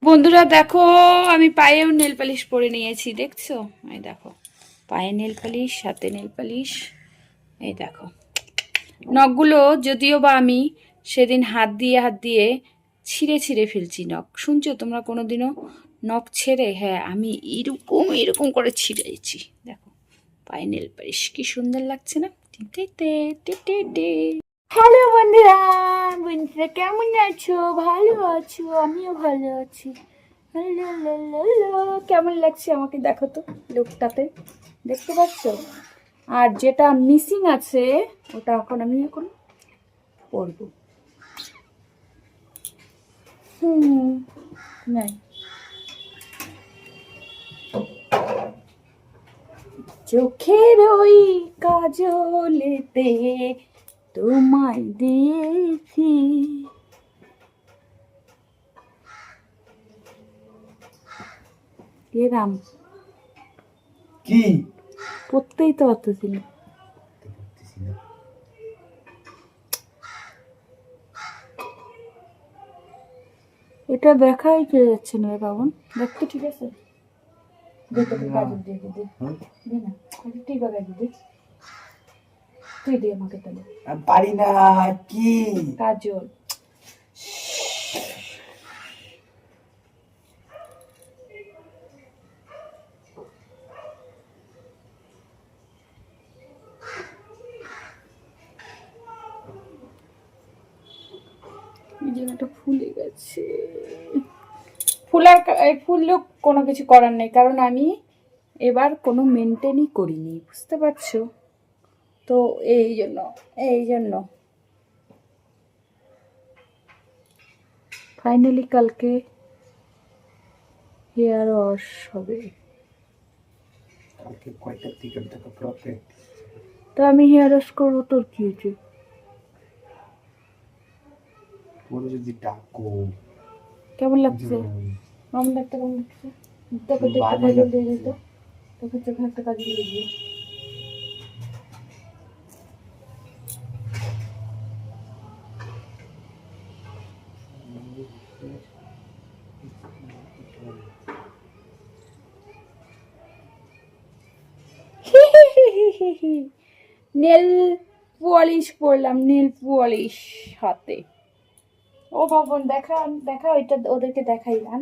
বন্ধুরা দেখো, আমি পায়েও নেল পালিশ পরে নিয়েছি, দেখছো? এই দেখো, পায়ে নেল পালিশ, হাতে নেল পালিশ। এই দেখো নখগুলো, যদিও বা আমি সেদিন হাত দিয়ে ছিঁড়ে ছিঁড়ে ফেলছি নখ। শুনছো তোমরা কোনোদিনও নখ ছেড়ে? হ্যাঁ, আমি এরকম এরকম করে ছিঁড়েছি। দেখো পায়ে নেল পালিশ, কি সুন্দর লাগছে না? হ্যালো বন্ধুরা, বন্ধুরা কেমন আছো? ভালো আছো? আমিও ভালো আছি। হ্যালো হ্যালো হ্যালো, কেমন লাগছে আমাকে দেখো তো লুকটাতে, দেখতে পাচ্ছ? আর যেটা মিসিং আছে ওটা আমি এখন পরবো। নাই, চোখের ওই কাজলেতে তোমায় দিয়েছি। এরাম কি পড়তেই তো পারতেছি না। এটা দেখাই যাচ্ছে না রে বাবন, দেখতে ঠিক আছে? দেখতে কাজল দিয়ে দে, দে না ঠিক বাগাই দিদি, তুই দে আমাকে তাহলে। আমি পারি না। কি কাজল এই জায়গাটা ফুলে গেছে। ফুললেও কোনো কিছু করার নেই, কারণ আমি এবার কোনো মেনটেনই করিনি, বুঝতে পারছো তো? এই জন্য ফাইনালি কালকে হেয়ার ওয়াশ হবে। কালকে কয়টার থেকে প্রফেক্ট? তো আমি হেয়ার ওয়াশ করবো, তোর কি হয়েছে? পরে যদি ডাকো কেমন লাগছে? কেমন লাগছে? কেমন লাগছে? তোকে তো একটা কাজল দিয়ে দিত, তোকে চোখে একটা কাজল দিয়ে দিই। নেল পলিশ পরলাম, নেল পলিশ হাতে। ও বাবন দেখা দেখা, ওইটা ওদেরকে দেখাই। আন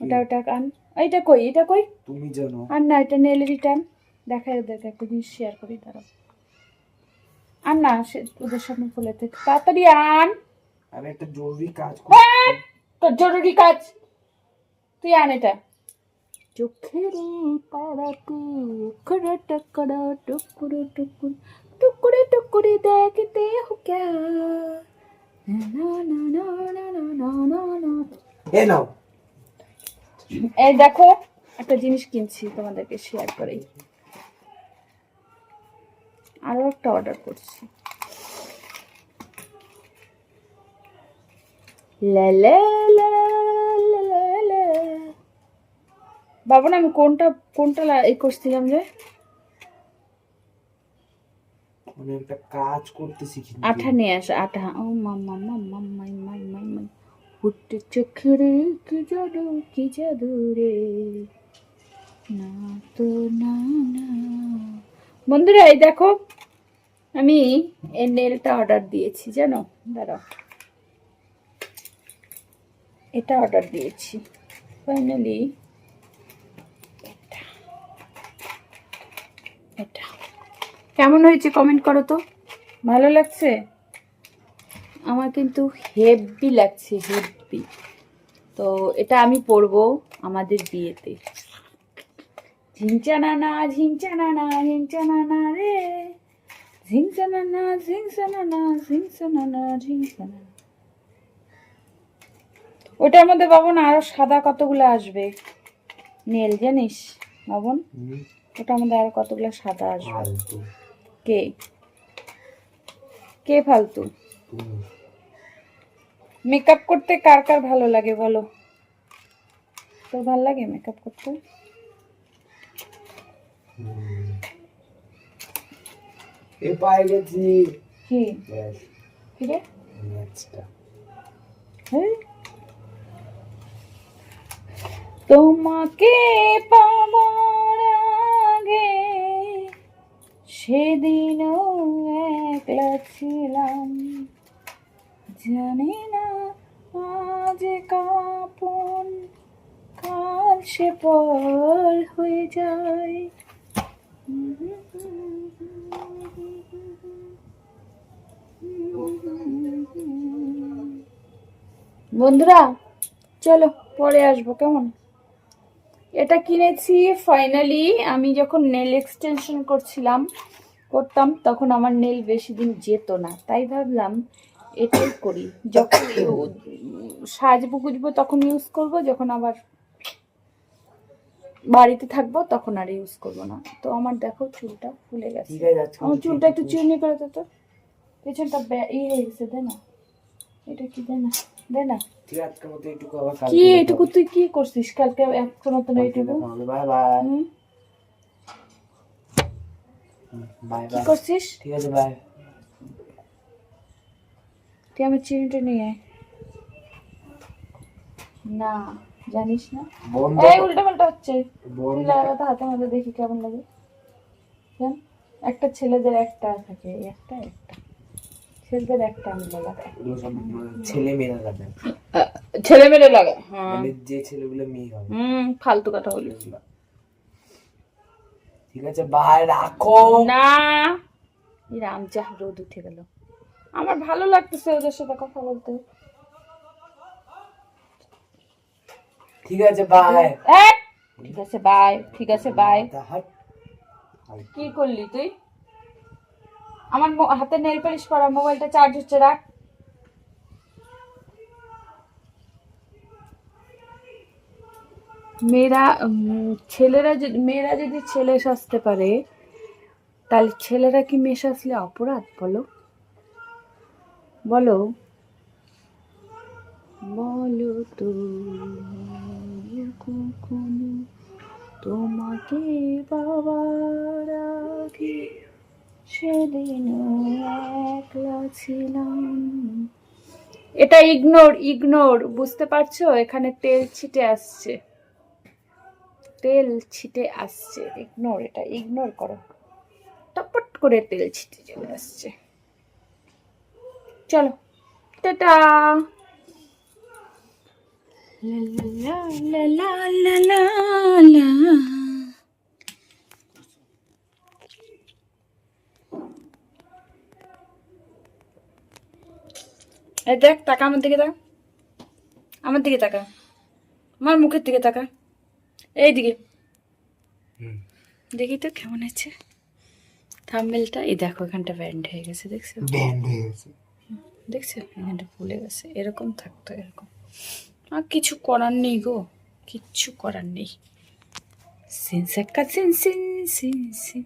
ওটা আন। এইটা কই, এটা কই? তুমি জানো। আর না, এটা নেল রিটার্ন। দেখাই ওদেরকে, একটা জিনিস শেয়ার করি, দাঁড়াও। আর না, ওদের সামনে ফুলেতে তাড়াতাড়ি আন। আমি একটা জরুরি কাজ হ্যাঁ, তোর জরুরি কাজ, তুই আন এটা। চোখের তারাতে খড়া টকরা টুকুরে টুকুর টুকুরে টুকুরে দেখতে হো ক্যা, না না না না না না না না। এ নাও। এই দেখো, একটা জিনিস কিনছি, তোমাদেরকে শেয়ার করি। আরো একটা অর্ডার করছি। লা লা লা লা লা লা। বাবন, আমি কোনটা কোনটা এই করছিলাম যে? আমি একটা কাজ করতেছি কিন্তু। আঠা নিয়ে আসো, আঠা। ও মাম্মা মাম্মা মাই মাই মাই মাই, ফুটে চোখের কি জাদু, কি জাদু রে, না তো না না। বন্ধুরা এই দেখো, আমি এই নেলটা অর্ডার দিয়েছি, জানো? দাঁড়াও, এটা অর্ডার দিয়েছি ফাইনালি। এটা কেমন হয়েছে কমেন্ট করো তো, ভালো লাগছে? আমার কিন্তু হেভি লাগছে, হেভি। তো এটা আমি পরবো আমাদের বিয়েতে। ঝিংচানা না ঝিংচানা না ঝিংচানা না রে, ঝিংচানা না ঝিংচানা না ঝিংচানা না ঝিংচানা। ওটার মধ্যে বাবন আরো সাদা কতগুলো আসবে নেল, জানিস বাবন? ওটার মধ্যে আরো কতগুলো সাদা আসবে। কে কে ফালতু? মেকআপ করতে কার কার ভালো লাগে বলো? তোর ভালো লাগে মেকআপ করতে? এ পাই গেছি। কি কি রে? নেক্সটটা হ্যাঁ, তোমাকে পাবার আগে সেদিনও একলা ছিলাম, জানি না আজ কাপন কাল সে পর হয়ে যায়। বন্ধুরা চলো পরে আসবো কেমন। এটা কিনেছি ফাইনালি, আমি যখন নেল এক্সটেনশন করতাম তখন আমার নেল বেশি দিন যেত না, তাই ভাবলাম এটাই করি। যখন সাজবো গুজবো তখন ইউজ করব, যখন আবার বাড়িতে থাকবো তখন আর ইউজ করবো না। তো আমার দেখো চুলটা ফুলে গেছে, আমার চুলটা একটু চিরুনি করে দে তো, পেছনটা হয়ে গেছে। দে না, এটা কি, দে না, দে না। কি এইটুকু তুই কি করছিস কালকে এখনো তো এইটুকু? Bye bye. বাই কি বাই। করছিস? ঠিক আছে বাই। তুই আমার চিনিটা নিয়ে আয়। না জানিস না, এই উল্টা পাল্টা হচ্ছে। তুই লাগাতে হাতে মধ্যে দেখি কেমন লাগে। জান একটা ছেলেদের একটা থাকে, একটা একটা ছেলেদের একটা আমি লাগাই, ছেলে মেয়েরা লাগে, ছেলে মেয়ে লাগে। হ্যাঁ মানে যে ছেলেগুলো মেয়ে হয়। ফালতু কথা বলিস না। ঠিক আছে বাই, রাখো না রাম, যা রোদ উঠে গেল, আমার ভালো লাগতেছে ওদের সাথে কথা বলতে। ঠিক আছে বাই। ঠিক আছে বাই, ঠিক আছে বাই। কি করলি তুই? আমার হাতে নেল পালিশ করা, মোবাইলটা চার্জ হচ্ছে, রাখ। মেয়েরা যদি ছেলে সাজতে পারে, তাহলে ছেলেরা কি মেয়ে সাজলে অপরাধ? বলো বলো বলো তো, কখনো তোমাকে পাবার আগে সেদিন একলা ছিলাম। এটা ইগনোর ইগনোর, বুঝতে পারছো? এখানে তেল ছিটে আসছে, তেল ছিটে আসছে, ইগনোর, এটা ইগনোর করো। টপট করে তেল ছিটে চলে আসছে। চলো টাটা। লা লা লা লা লা লা। এই দেখ, তাকা আমার দিকে, তাকা আমার দিকে, তাকা আমার মুখের দিকে, তাকা এইদিকে দেখি তো কেমন আছে থাম্বনেলটা। এই দেখো এখানটা ব্যান্ড হয়ে গেছে, দেখছো? ব্যান্ড হয়ে গেছে, দেখছো এখানটা ফুলে গেছে, এরকম থাকতো, এরকম। আর কিছু করার নেই গো, কিচ্ছু করার নেই। সিন সিন সিন সিন সিন।